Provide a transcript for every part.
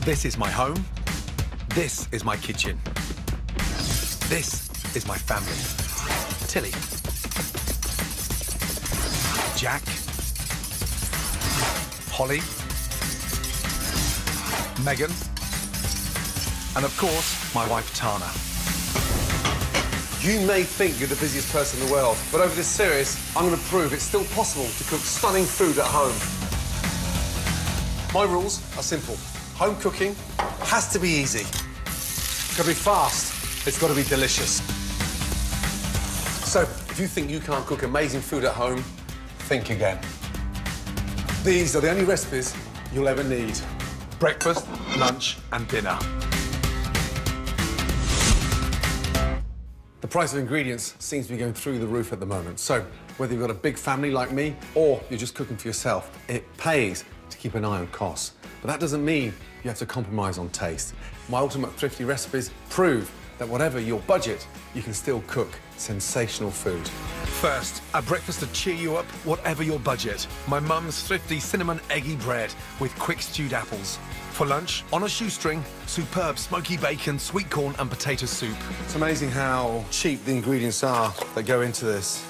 This is my home. This is my kitchen. This is my family. Tilly. Jack. Holly. Megan. And of course, my wife Tana. You may think you're the busiest person in the world, but over this series, I'm going to prove it's still possible to cook stunning food at home. My rules are simple. Home cooking has to be easy. It's got to be fast. It's got to be delicious. So, if you think you can't cook amazing food at home, think again. These are the only recipes you'll ever need. Breakfast, lunch and dinner. The price of ingredients seems to be going through the roof at the moment. So, whether you've got a big family like me or you're just cooking for yourself, it pays to keep an eye on costs. But that doesn't mean you have to compromise on taste. My Ultimate Thrifty recipes prove that whatever your budget, you can still cook sensational food. First, a breakfast to cheer you up, whatever your budget. My mum's thrifty cinnamon eggy bread with quick stewed apples. For lunch, on a shoestring, superb smoky bacon, sweet corn and potato soup. It's amazing how cheap the ingredients are that go into this.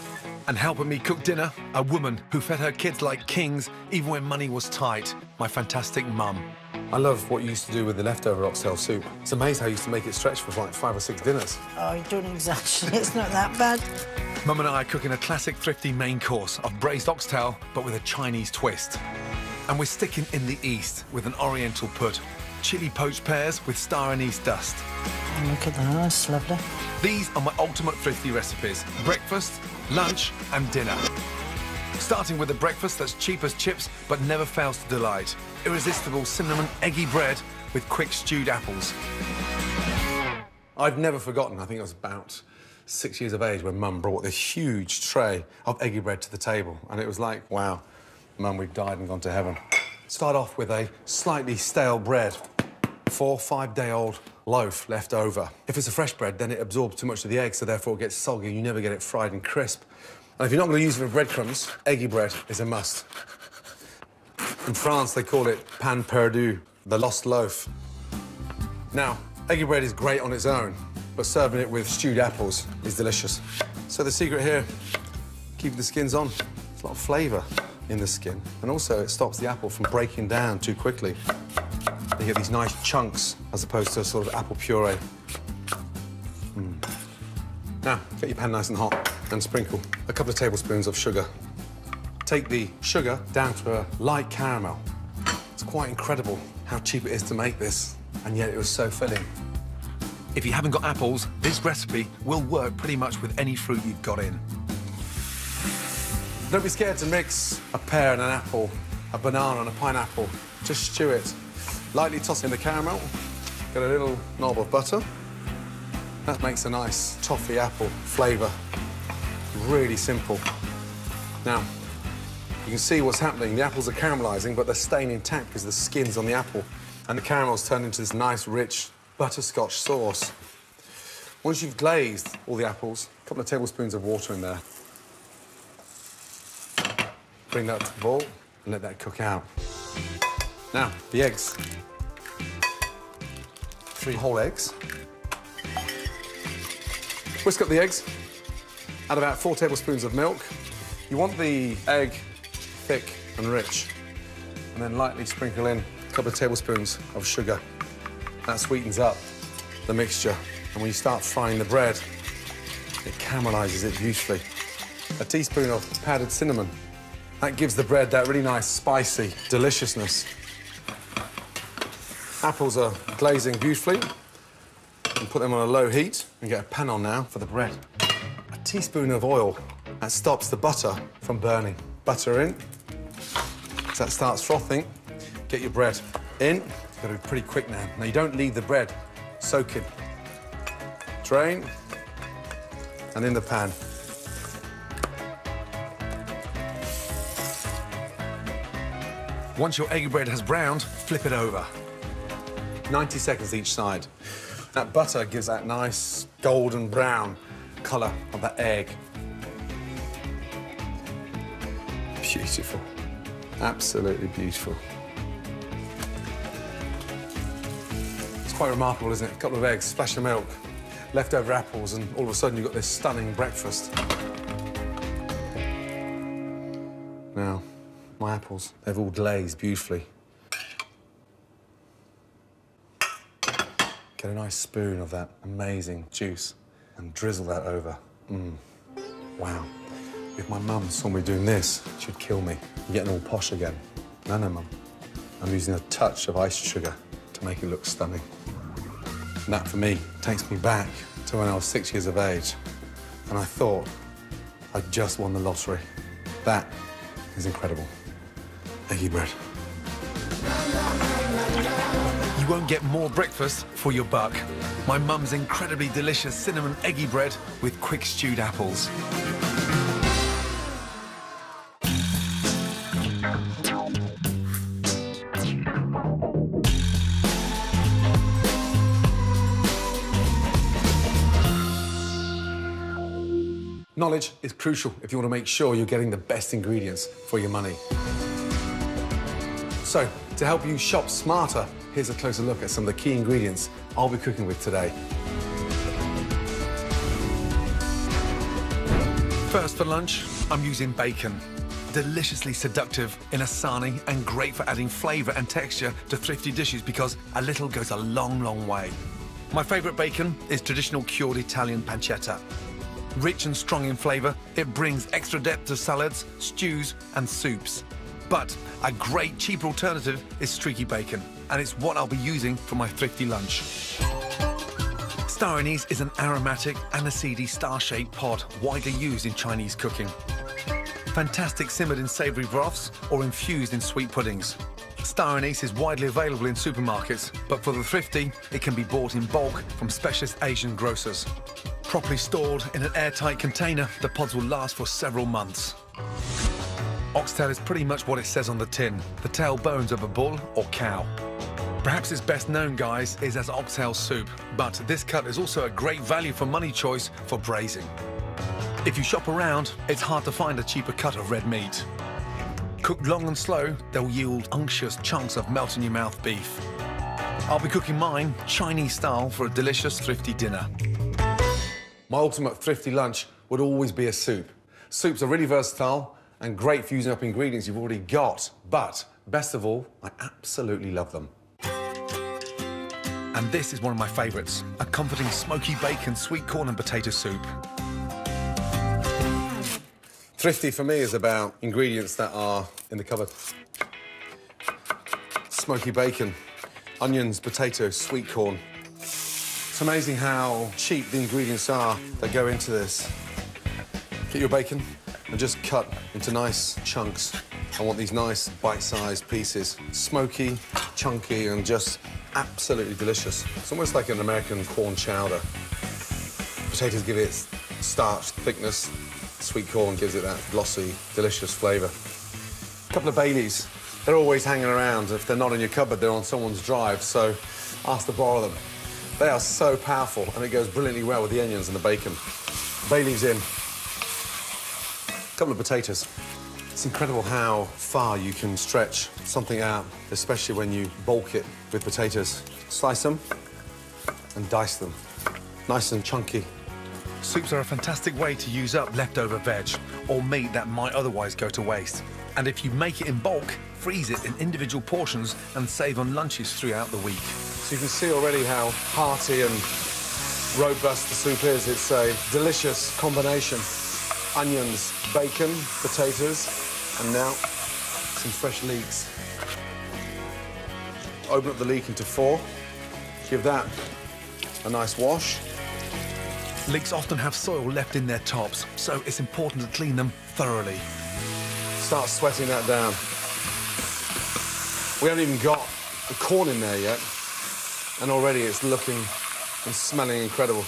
And helping me cook dinner, a woman who fed her kids like kings even when money was tight, my fantastic mum. I love what you used to do with the leftover oxtail soup. It's amazing how you used to make it stretch for like 5 or 6 dinners. Oh, you don't exaggerate. It's not that bad. Mum and I are cooking a classic thrifty main course of braised oxtail, but with a Chinese twist. And we're sticking in the east with an oriental put. Chili poached pears with star anise dust. Oh, look at that, that's lovely. These are my ultimate thrifty recipes. Breakfast, lunch and dinner. Starting with a breakfast that's cheap as chips, but never fails to delight. Irresistible cinnamon eggy bread with quick stewed apples. I've never forgotten, I think I was about 6 years of age when Mum brought this huge tray of eggy bread to the table. And it was like, wow, Mum, we've died and gone to heaven. Start off with a slightly stale bread. 4- or 5-day-old loaf left over. If it's a fresh bread, then it absorbs too much of the egg, so therefore it gets soggy. You never get it fried and crisp. And if you're not going to use it for breadcrumbs, eggy bread is a must. In France, they call it pain perdu, the lost loaf. Now, eggy bread is great on its own, but serving it with stewed apples is delicious. So the secret here, keeping the skins on. There's a lot of flavour in the skin, and also it stops the apple from breaking down too quickly. You get these nice chunks as opposed to a sort of apple puree. Now, get your pan nice and hot and sprinkle a couple of tablespoons of sugar. Take the sugar down to a light caramel. It's quite incredible how cheap it is to make this, and yet it was so filling. If you haven't got apples, this recipe will work pretty much with any fruit you've got in. Don't be scared to mix a pear and an apple, a banana and a pineapple. Just stew it. Lightly toss in the caramel, get a little knob of butter. That makes a nice toffee apple flavour. Really simple. Now, you can see what's happening. The apples are caramelising, but they're staying intact because the skin's on the apple. And the caramel's turned into this nice, rich butterscotch sauce. Once you've glazed all the apples, a couple of tablespoons of water in there. Bring that to the boil and let that cook out. Now, the eggs. 3 whole eggs. Whisk up the eggs. Add about 4 tablespoons of milk. You want the egg thick and rich. And then lightly sprinkle in a couple of tablespoons of sugar. That sweetens up the mixture. And when you start frying the bread, it caramelises it beautifully. A teaspoon of powdered cinnamon. That gives the bread that really nice, spicy deliciousness. Apples are glazing beautifully. And put them on a low heat and get a pan on now for the bread. A teaspoon of oil. That stops the butter from burning. Butter in. As that starts frothing, get your bread in. You've got to be pretty quick now. Now, you don't leave the bread soaking. Drain. And in the pan. Once your eggy bread has browned, flip it over. 90 seconds each side. That butter gives that nice golden brown colour of that egg. Beautiful. Absolutely beautiful. It's quite remarkable, isn't it? A couple of eggs, splash of milk, leftover apples, and all of a sudden you've got this stunning breakfast. Now, my apples, they've all glazed beautifully. Get a nice spoon of that amazing juice and drizzle that over. Wow. If my mum saw me doing this, she'd kill me. I'm getting all posh again. No, Mum. I'm using a touch of iced sugar to make it look stunning. And that, for me, takes me back to when I was 6 years of age. And I thought I'd just won the lottery. That is incredible. Eggy bread. You won't get more breakfast for your buck. My mum's incredibly delicious cinnamon eggy bread with quick stewed apples. Knowledge is crucial if you want to make sure you're getting the best ingredients for your money. So, to help you shop smarter, here's a closer look at some of the key ingredients I'll be cooking with today. First for lunch, I'm using bacon. Deliciously seductive in a sarnie and great for adding flavour and texture to thrifty dishes because a little goes a long, long way. My favourite bacon is traditional cured Italian pancetta. Rich and strong in flavour, it brings extra depth to salads, stews and soups. But a great cheaper alternative is streaky bacon, and it's what I'll be using for my thrifty lunch. Star anise is an aromatic aniseedy star-shaped pod widely used in Chinese cooking. Fantastic simmered in savoury broths or infused in sweet puddings. Star anise is widely available in supermarkets, but for the thrifty, it can be bought in bulk from specialist Asian grocers. Properly stored in an airtight container, the pods will last for several months. Oxtail is pretty much what it says on the tin, the tail bones of a bull or cow. Perhaps its best known, guys, is as oxtail soup, but this cut is also a great value for money choice for braising. If you shop around, it's hard to find a cheaper cut of red meat. Cooked long and slow, they'll yield unctuous chunks of melt-in-your-mouth beef. I'll be cooking mine Chinese style for a delicious thrifty dinner. My ultimate thrifty lunch would always be a soup. Soups are really versatile and great for using up ingredients you've already got, but best of all, I absolutely love them. And this is one of my favourites, a comforting smoky bacon, sweet corn and potato soup. Thrifty for me is about ingredients that are in the cupboard. Smoky bacon, onions, potatoes, sweet corn. It's amazing how cheap the ingredients are that go into this. Get your bacon and just cut into nice chunks. I want these nice bite-sized pieces. Smoky, chunky, and just absolutely delicious. It's almost like an American corn chowder. Potatoes give it starch, thickness. Sweet corn gives it that glossy, delicious flavour. A couple of Baileys. They're always hanging around. If they're not in your cupboard, they're on someone's drive, so ask to borrow them. They are so powerful, and it goes brilliantly well with the onions and the bacon. Baileys in. A couple of potatoes. It's incredible how far you can stretch something out, especially when you bulk it with potatoes. Slice them and dice them. Nice and chunky. Soups are a fantastic way to use up leftover veg or meat that might otherwise go to waste. And if you make it in bulk, freeze it in individual portions and save on lunches throughout the week. So you can see already how hearty and robust the soup is. It's a delicious combination. Onions, bacon, potatoes, and now some fresh leeks. Open up the leek into 4. Give that a nice wash. Leeks often have soil left in their tops, so it's important to clean them thoroughly. Start sweating that down. We haven't even got the corn in there yet, and already it's looking and smelling incredible.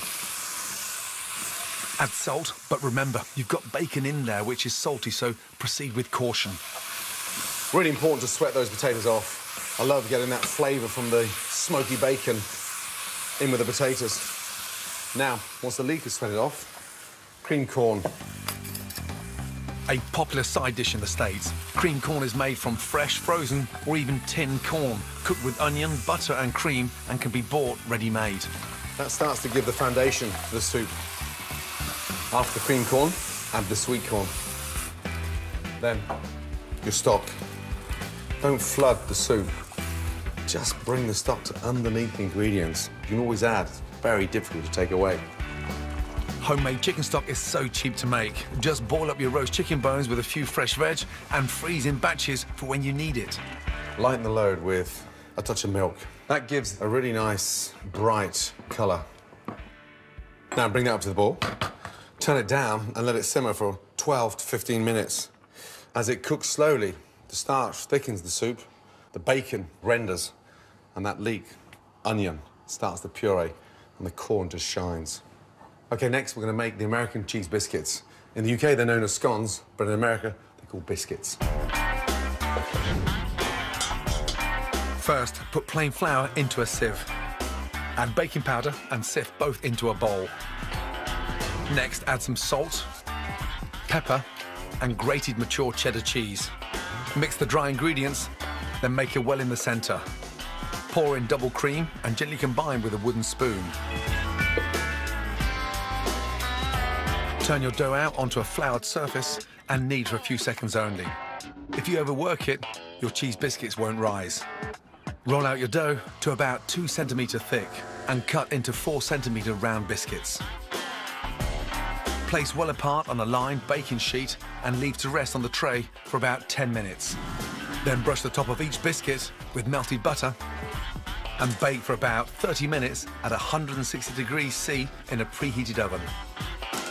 Add salt, but remember, you've got bacon in there, which is salty, so proceed with caution. Really important to sweat those potatoes off. I love getting that flavour from the smoky bacon in with the potatoes. Now, once the leek is sweated off, cream corn. A popular side dish in the States, cream corn is made from fresh, frozen, or even tinned corn, cooked with onion, butter and cream, and can be bought ready-made. That starts to give the foundation for the soup. After the cream corn, add the sweet corn. Then, your stock. Don't flood the soup. Just bring the stock to underneath the ingredients. You can always add. It's very difficult to take away. Homemade chicken stock is so cheap to make. Just boil up your roast chicken bones with a few fresh veg and freeze in batches for when you need it. Lighten the load with a touch of milk. That gives a really nice, bright colour. Now bring that up to the boil. Turn it down and let it simmer for 12 to 15 minutes. As it cooks slowly, the starch thickens the soup, the bacon renders, and that leek onion starts to puree, and the corn just shines. OK, next we're going to make the American cheese biscuits. In the UK, they're known as scones, but in America, they're called biscuits. First, put plain flour into a sieve. Add baking powder and sift both into a bowl. Next, add some salt, pepper, and grated mature cheddar cheese. Mix the dry ingredients, then make a well in the centre. Pour in double cream and gently combine with a wooden spoon. Turn your dough out onto a floured surface and knead for a few seconds only. If you overwork it, your cheese biscuits won't rise. Roll out your dough to about 2 centimetres thick and cut into 4 centimetre round biscuits. Place well apart on a lined baking sheet and leave to rest on the tray for about 10 minutes. Then brush the top of each biscuit with melted butter and bake for about 30 minutes at 160 degrees C in a preheated oven.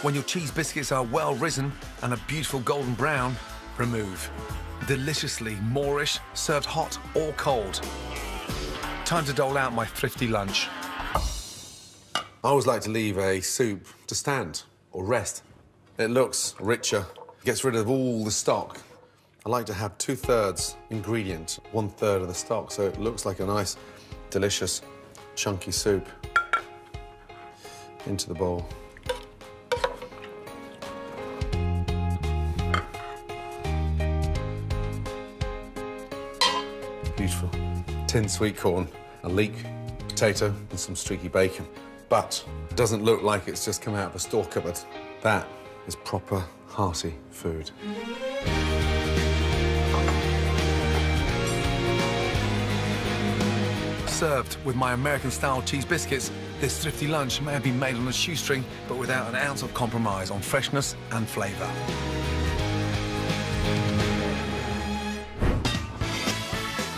When your cheese biscuits are well risen and a beautiful golden brown, remove. Deliciously Moorish, served hot or cold. Time to dole out my thrifty lunch. I always like to leave a soup to stand or rest. It looks richer, gets rid of all the stock. I like to have 2/3 ingredient, 1/3 of the stock, so it looks like a nice, delicious, chunky soup. Into the bowl. Beautiful. Tinned sweet corn, a leek, potato, and some streaky bacon. But it doesn't look like it's just come out of a store cupboard. That is proper, hearty food. Served with my American-style cheese biscuits, this thrifty lunch may have been made on a shoestring, but without an ounce of compromise on freshness and flavour.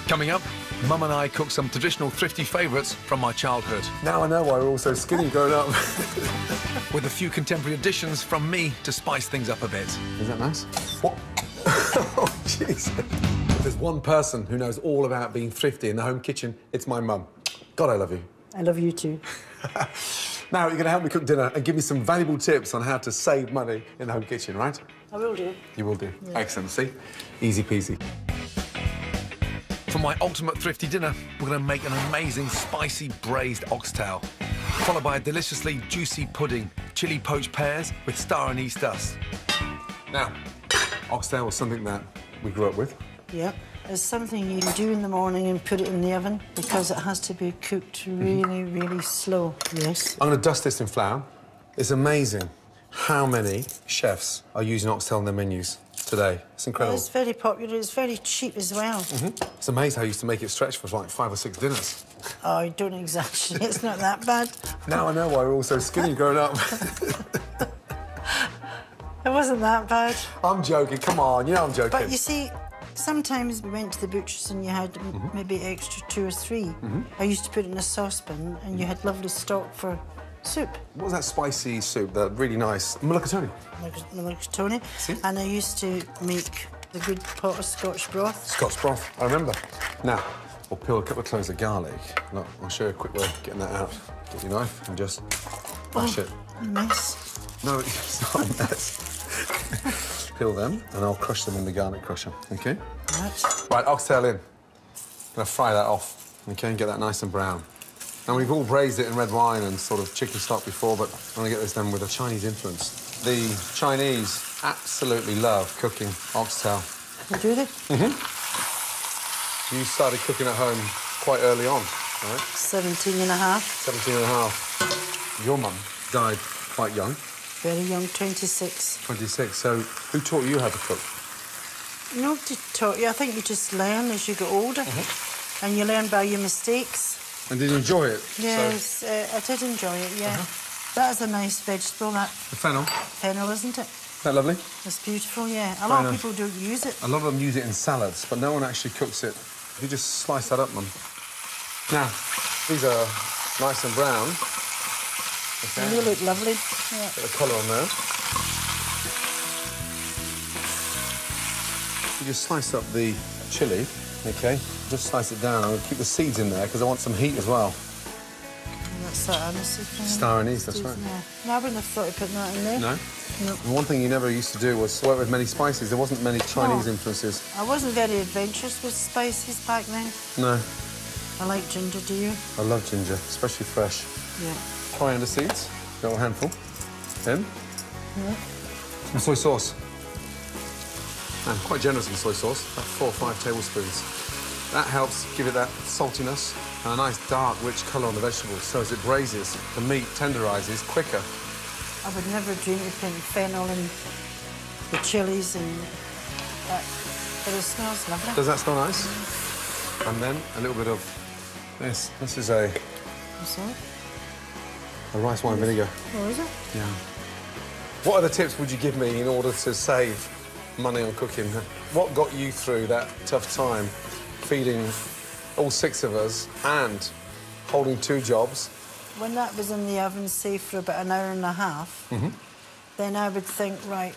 Coming up, Mum and I cook some traditional thrifty favourites from my childhood. Now I know why we're all so skinny growing up. With a few contemporary additions from me to spice things up a bit. Is that nice? What? Oh, jeez. If there's one person who knows all about being thrifty in the home kitchen, it's my mum. God, I love you. I love you too. Now, you're going to help me cook dinner and give me some valuable tips on how to save money in the home kitchen, right? I will do. You will do. Yeah. Excellent. See? Easy peasy. For my ultimate thrifty dinner, we're going to make an amazing spicy braised oxtail, followed by a deliciously juicy pudding, chili poached pears with star anise dust. Now, oxtail was something that we grew up with. Yeah. It's something you do in the morning and put it in the oven because it has to be cooked really, really slow. Yes. I'm going to dust this in flour. It's amazing how many chefs are using oxtail in their menus today. It's incredible. It's very popular. It's very cheap as well. It's amazing how you used to make it stretch for like 5 or 6 dinners. Oh, I don't exaggerate. It's not that bad. Now I know why we're all so skinny growing up. It wasn't that bad. I'm joking. Come on, you know I'm joking. But you see, sometimes we went to the butcher's and you had maybe extra 2 or 3. I used to put it in a saucepan and you had lovely stock for soup. What was that spicy soup? That really nice mulligatawny. Mulligatawny. And I used to make the good pot of Scotch broth. Scotch broth, I remember. Now, we'll peel a couple of cloves of garlic. Look, I'll show you a quick way of getting that out. Get your knife and just mash it. Mess. No, it's not a mess. Peel them, and I'll crush them in the garlic crusher, OK? Right. Right, oxtail in. Gonna fry that off, OK, and get that nice and brown. And we've all braised it in red wine and sort of chicken stock before, but I'm going to get this done with a Chinese influence. The Chinese absolutely love cooking oxtail. Do they? You started cooking at home quite early on, right? 17 and a half. 17 and a half. Your mum died quite young. Very young, 26. 26. So who taught you how to cook? Nobody taught you. I think you just learn as you get older. And you learn by your mistakes. And did you enjoy it? Yes, I did enjoy it, yeah. That is a nice vegetable, that. The fennel. Fennel, isn't it? Is that lovely? It's beautiful, yeah. A lot of people don't use it. A lot of them use it in salads, but no one actually cooks it. You just slice that up, Mum. Now, these are nice and brown. Okay. And they look lovely. Yeah. Bit of colour on there. You just slice up the chilli, OK? Just slice it down. I'm going to keep the seeds in there because I want some heat as well. And that's that anise. Star anise, that's right. Yeah. No, I wouldn't have thought of putting that in there. No? No. And one thing you never used to do was work with many spices. There wasn't many Chinese influences. I wasn't very adventurous with spices back then. No. I like ginger, do you? I love ginger, especially fresh. Yeah. Coriander seeds, got a handful. In. Yeah. Some soy sauce. I'm quite generous with soy sauce, about 4 or 5 tablespoons. That helps give it that saltiness and a nice dark, rich colour on the vegetables. So as it braises, the meat tenderises quicker. I would never dream of putting fennel in the chilies and that, but it smells lovely. Does that smell nice? And then a little bit of this. This is a What's that? rice wine vinegar. Oh, is it? Yeah. What other tips would you give me in order to save money on cooking? What got you through that tough time, feeding all 6 of us and holding 2 jobs? When that was in the oven, say, for about an hour and a half, then I would think, right,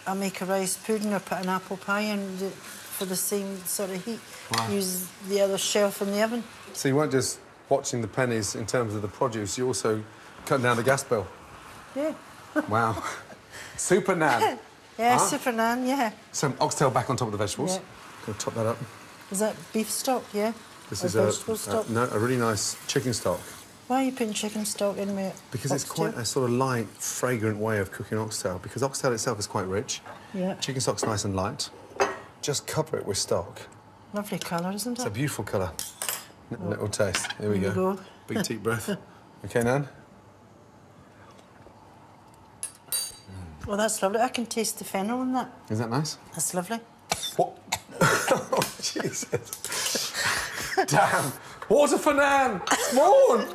I'll make a rice pudding or put an apple pie in for the same sort of heat. Wow. Use the other shelf in the oven. So you weren't just watching the pennies in terms of the produce, you also cut down the gas bill. Yeah. Wow. Super nan. Yeah, super nan, yeah. Some oxtail back on top of the vegetables. Yeah. Gonna top that up. Is that beef stock, yeah? This or is vegetable stock? no, a really nice chicken stock. Why are you putting chicken stock in with Because it's oxtail? quite a sort of light, fragrant way of cooking oxtail. Because oxtail itself is quite rich. Yeah. Chicken stock's nice and light. Just cover it with stock. Lovely colour, isn't it? It's a beautiful colour. Little taste. Here we go. Big deep breath. OK, Nan? Well, that's lovely. I can taste the fennel in that. Is that nice? That's lovely. What? Oh, Jesus. Damn. Water for Nan. Morn.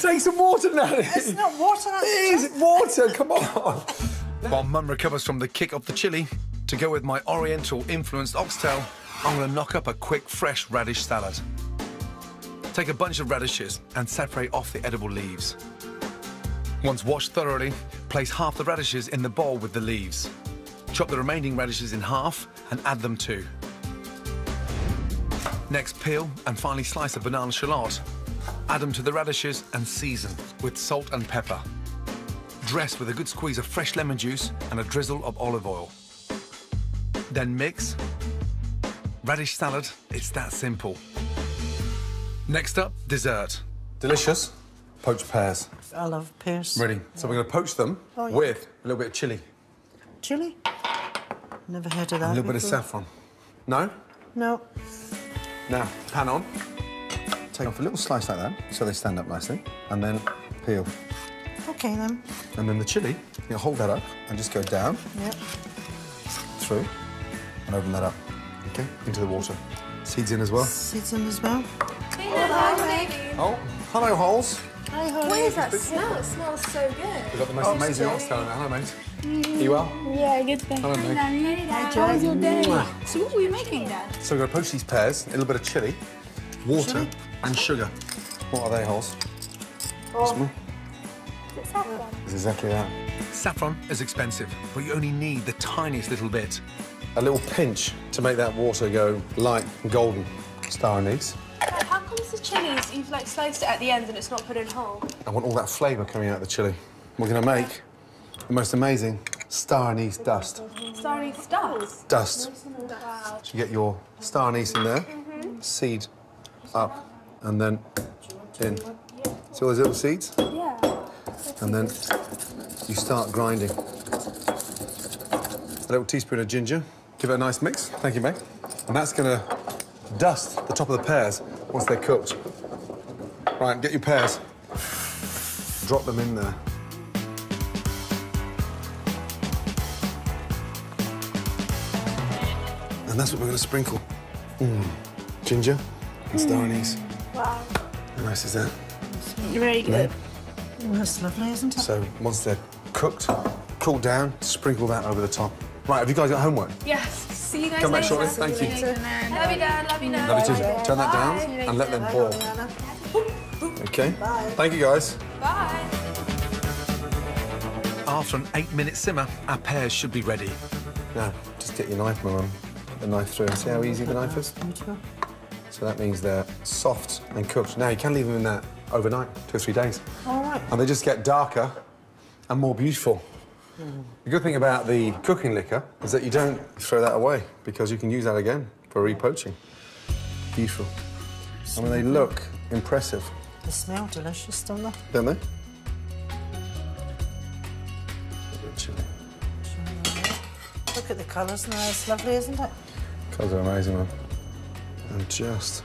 Take some water, Nan. It's not water, that's It is water. Come on. While Mum recovers from the kick of the chili, to go with my Oriental-influenced oxtail, I'm going to knock up a quick, fresh radish salad. Take a bunch of radishes and separate off the edible leaves. Once washed thoroughly, place half the radishes in the bowl with the leaves. Chop the remaining radishes in half and add them too. Next, peel and finely slice a banana shallot. Add them to the radishes and season with salt and pepper. Dress with a good squeeze of fresh lemon juice and a drizzle of olive oil. Then mix. Radish salad, it's that simple. Next up, dessert. Delicious. Poached pears. I love pears. Ready. So we're going to poach them with a little bit of chilli. Chilli? Never heard of that. A little bit of before. saffron. No? No. Now, pan on. Take off a little slice like that, so they stand up nicely, and then peel. OK, then. And then the chilli, you hold that up and just go down, Yep. through, and open that up, OK, into the water. Seeds in as well. Seeds in as well. Oh, hello, Holes. Hi, Holly. What is that smell? It smells so good. We've got the most amazing oxtail in there. Hello, mate. Are you well? Yeah, good thing. Hello, mate. How was your day? So what were you making, Dad? So we're going to poach these pears, a little bit of chilli, water, and sugar. What are they, Holes? Is it saffron? It's exactly that. Saffron is expensive, but you only need the tiniest little bit. A little pinch to make that water go light and golden. Star anise. How comes the chilies, you've like sliced it at the end and it's not put in whole? I want all that flavour coming out of the chilli. We're going to make the most amazing star anise dust. Star anise dust? Dust. Wow. So you get your star anise in there, seed up, and then in. See all those little seeds? Yeah. And then you start grinding. A little teaspoon of ginger. Give it a nice mix. Thank you, Meg. And that's going to dust the top of the pears once they're cooked. Right, get your pears. Drop them in there. And that's what we're going to sprinkle. Ginger and star anise. Wow. How nice is that? Very good. Oh, that's lovely, isn't it? So once they're cooked, cooled down, sprinkle that over the top. Right, have you guys got homework? Yes. See you guys Come back later. shortly. Thank you. Love you, Dad. Love you, Dad. Love you too. Turn that down See you and let them Bye, boil. Rihanna. Okay? Bye. Thank you, guys. Bye. After an 8-minute simmer, our pears should be ready. Now, just get your knife, Mum. Put the knife through and see how easy the knife is. Beautiful. So that means they're soft and cooked. Now, you can leave them in that overnight, 2 or 3 days. All right. And they just get darker and more beautiful. The good thing about the cooking liquor is that you don't throw that away because you can use that again for repoaching. Beautiful. I mean, they look impressive, They smell delicious, don't they? don't they? A bit of chilli. Look at the colours now. It's lovely, isn't it? Colours are amazing, man. And just...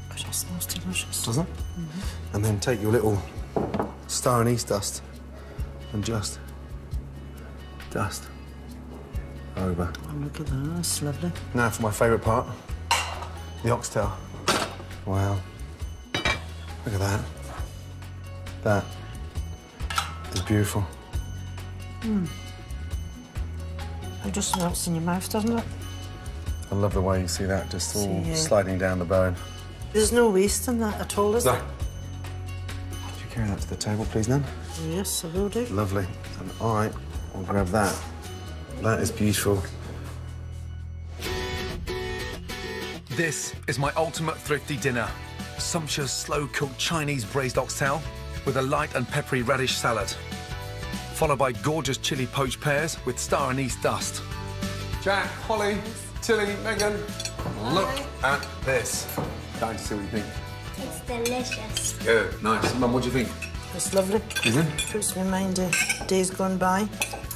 Gosh, it smells delicious. Doesn't it? And then take your little star anise dust and just dust over. Oh, look at that. That's lovely. Now for my favourite part, the oxtail. Wow. Look at that. That is beautiful. It just melts in your mouth, doesn't it? I love the way you see that just all See, yeah. sliding down the bone. There's no waste in that at all, is No. there? Could you carry that to the table, please, Nan? Yes, I will do. Lovely. And I will grab that. That is beautiful. This is my ultimate thrifty dinner. Sumptuous, slow-cooked Chinese braised oxtail with a light and peppery radish salad, followed by gorgeous chili poached pears with star anise dust. Jack, Holly, Tilly, Megan, look at this. Dying to see what you think. It's delicious. Good, nice. Mum, what do you think? It's lovely. Is it? Puts me in mind of days gone by.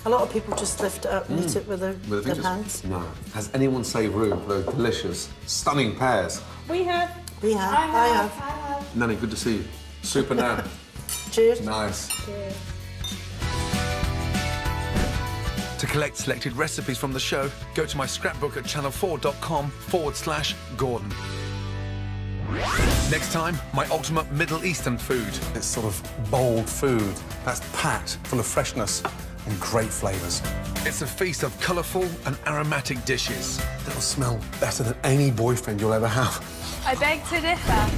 A lot of people just lift it up and eat it with their fingers? hands. No. Has anyone saved room for those delicious, stunning pears? We have. We have. I have. Nanny, good to see you. Super Nan. Cheers. Nice. To collect selected recipes from the show, go to my scrapbook at channel4.com/Gordon. Next time, my ultimate Middle Eastern food. It's sort of bold food that's packed full of freshness and great flavours. It's a feast of colourful and aromatic dishes. That'll smell better than any boyfriend you'll ever have. I beg to differ.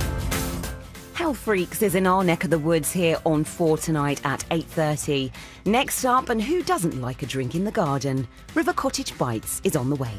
Health Freaks is in our neck of the woods here on 4 tonight at 8:30. Next up, and who doesn't like a drink in the garden? River Cottage Bites is on the way.